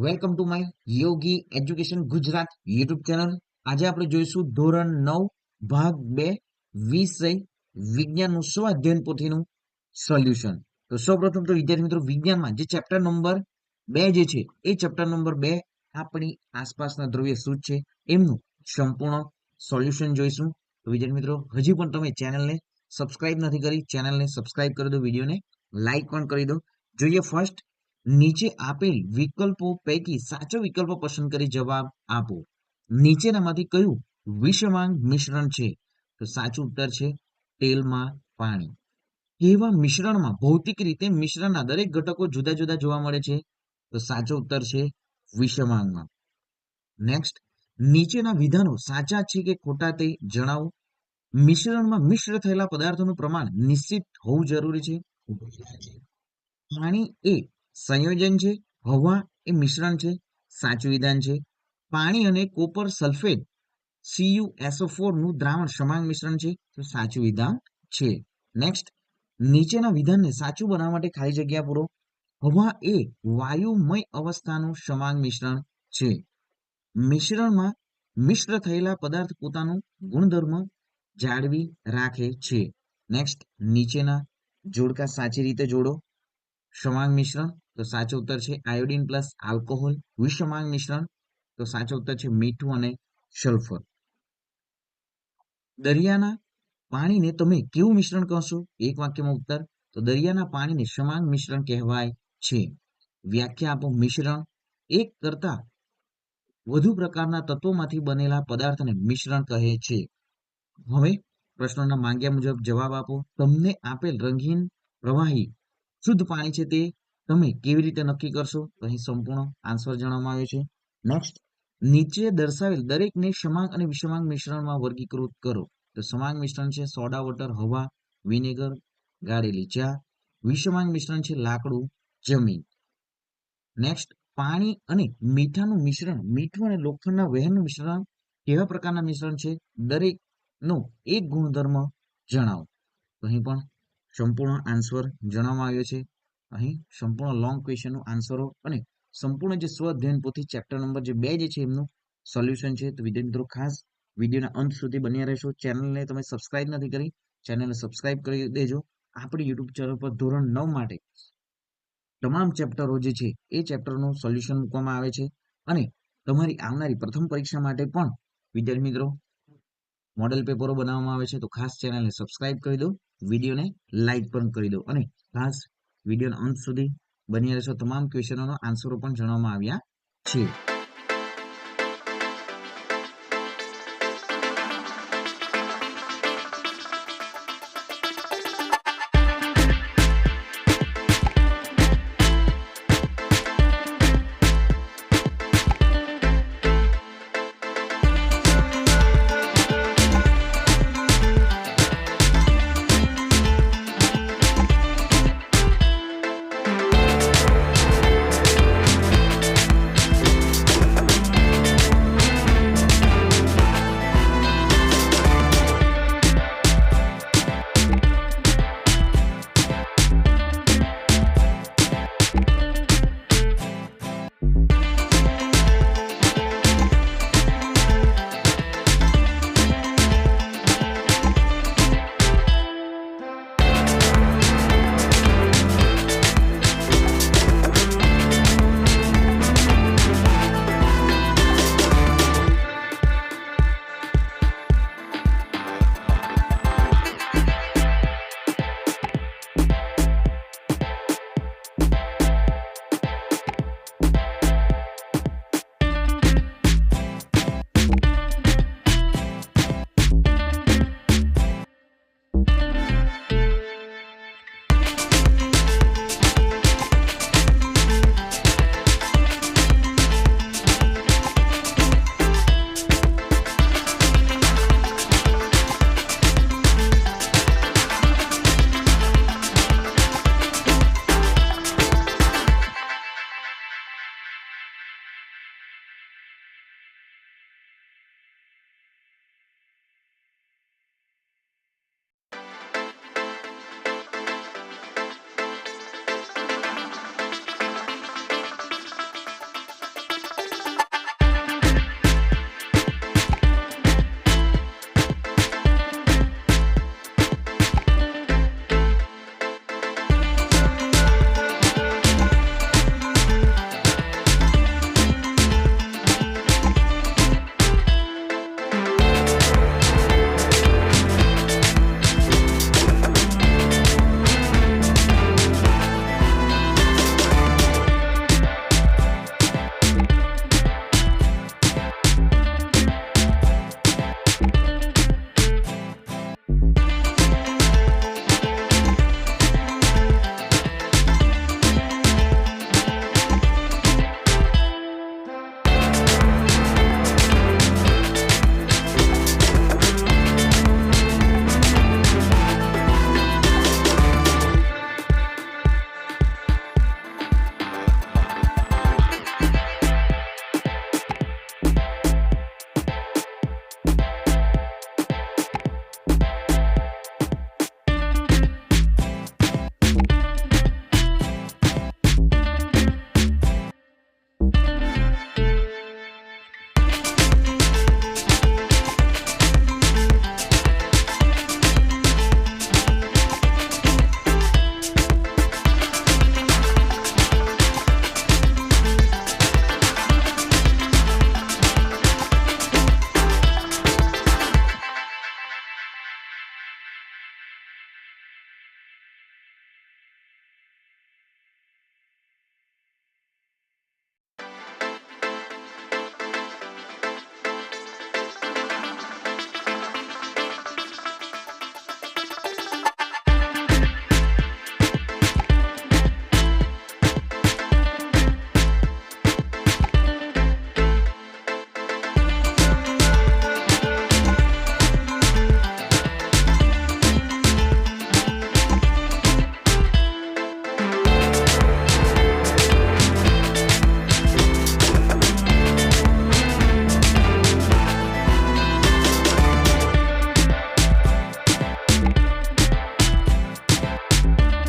Welcome to my Yogi education Gujarat YouTube channel. આજે આપણે જોઈશું ધોરણ 9 ભાગ 2 વિષય વિજ્ઞાનનું સ્વાધ્યાયન પોથીનું સોલ્યુશન. તો સૌપ્રથમ તો વિદ્યાર્થી મિત્રો, વિજ્ઞાનમાં જે ચેપ્ટર નંબર 2 જે છે એ ચેપ્ટર નંબર 2 આપણી આસપાસના દ્રવ્ય શું છે એમનું સંપૂર્ણ સોલ્યુશન જોઈશું. તો વિદ્યાર્થી મિત્રો, હજી પણ તમે ચેનલને સબસ્ક્રાઇબ નથી કરી, ચેનલને સબસ્ક્રાઇબ કરી દો, વિડીયોને લાઈક પણ કરી દો. જોઈએ ફર્સ્ટ, નીચે આપેલ વિકલ્પો પૈકી સાચો વિકલ્પ પસંદ કરી જવાબ આપો. નીચેનામાંથી કયું વિષમાંગ મિશ્રણ છે? તો સાચું ઉત્તર છે તેલમાં પાણી. કેવા મિશ્રણમાં ભૌતિક રીતે મિશ્રણના દરેક ઘટકો જુદા જુદા જોવા મળે છે? તો સાચો ઉત્તર છે વિષમાંગમાં. નેક્સ્ટ, નીચેના વિધાનો સાચા છે કે ખોટા તે જણાવો. મિશ્રણમાં મિશ્ર થયેલા પદાર્થોનું પ્રમાણ નિશ્ચિત હોવું જરૂરી છે. પાણી એ સંયોજન છે, હવા એ મિશ્રણ છે. સાચું વિધાન છે. પાણી અને કોપર સલ્ફેટ CuSO4 નું દ્રાવણ સમાંગ મિશ્રણ છે. તો સાચું વિધાન છે. નેક્સ્ટ, નીચેના વિધાનને સાચું બનાવવા માટે ખાલી જગ્યા પૂરો. હવા એ વાયુમય અવસ્થાનું સમાંગ મિશ્રણ છે. મિશ્રણમાં મિશ્ર થયેલા પદાર્થ પોતાનું ગુણધર્મ જાળવી રાખે છે. નેક્સ્ટ, નીચેના જોડકા સાચી રીતે જોડો. સમાંગ મિશ્રણ, તો સાચો ઉત્તર છે આયોડિન પ્લસ આલ્કોહોલ. વિષમાંગ મિશ્રણ, તો સાચો ઉત્તર છે મીઠું અને સલ્ફર. દરિયાના પાણીને તમે કેવું મિશ્રણ કહશો? એક વાક્યમાં ઉત્તર. તો દરિયાના પાણીને સમાંગ મિશ્રણ કહેવાય છે. વ્યાખ્યા આપો. મિશ્રણ એક કરતા વધુ પ્રકારના તત્વોમાંથી બનેલા પદાર્થને મિશ્રણ કહે છે. હવે પ્રશ્નોના માંગ્યા મુજબ જવાબ આપો. તમને આપેલ રંગીન પ્રવાહી શુદ્ધ પાણી છે તે તમે કેવી રીતે નક્કી કરશો? તો અહીં સંપૂર્ણ આન્સર જણાવવામાં આવ્યો છે. નેક્સ્ટ, નીચે દર્શાવેલ દરેકને સમાંગ અને વિષમાંગ મિશ્રણમાં વર્ગીકૃત કરો. તો સમાંગ મિશ્રણ છે સોડા વોટર, હવા, વિનેગર, ગાળેલી ચા. વિષમાંગ મિશ્રણ છે લાકડું, જમીન. નેક્સ્ટ, પાણી અને મીઠાનું મિશ્રણ, મીઠું અને લોખંડના વહેનનું મિશ્રણ કેવા પ્રકારના મિશ્રણ છે? દરેકનો એક ગુણધર્મ જણાવો. તો અહીં પણ સંપૂર્ણ આન્સર જણાવવામાં આવ્યો છે. અહીં સંપૂર્ણ લોંગ ક્વેશ્ચનનો આન્સરો અને સંપૂર્ણ જે સ્વ અધ્યયન પોથી ચેપ્ટર નંબર જે 2 જે છે એમનું સોલ્યુશન છે. તો વિદ્યાર્થી મિત્રો, ખાસ વિડીયોના અંત સુધી બન્યા રહેશો. ચેનલને તમે સબસ્ક્રાઇબ નથી કરી, ચેનલને સબસ્ક્રાઇબ કરી દેજો. આપણી યુટ્યુબ ચેનલ પર ધોરણ 9 માટે તમામ ચેપ્ટરો જે છે એ ચેપ્ટરનું સોલ્યુશન મૂકવામાં આવે છે. અને તમારી આવનારી પ્રથમ પરીક્ષા માટે પણ વિદ્યાર્થી મિત્રો મોડેલ પેપરો બનાવવામાં આવે છે. તો ખાસ ચેનલને સબસ્ક્રાઇબ કરી દો, વિડીયોને લાઈક પણ કરી દો અને ખાસ વિડીયોના અંત સુધી બની રહેશો. તમામ ક્વેશ્ચનોનો આન્સરો પણ જણાવવામાં આવ્યા છે.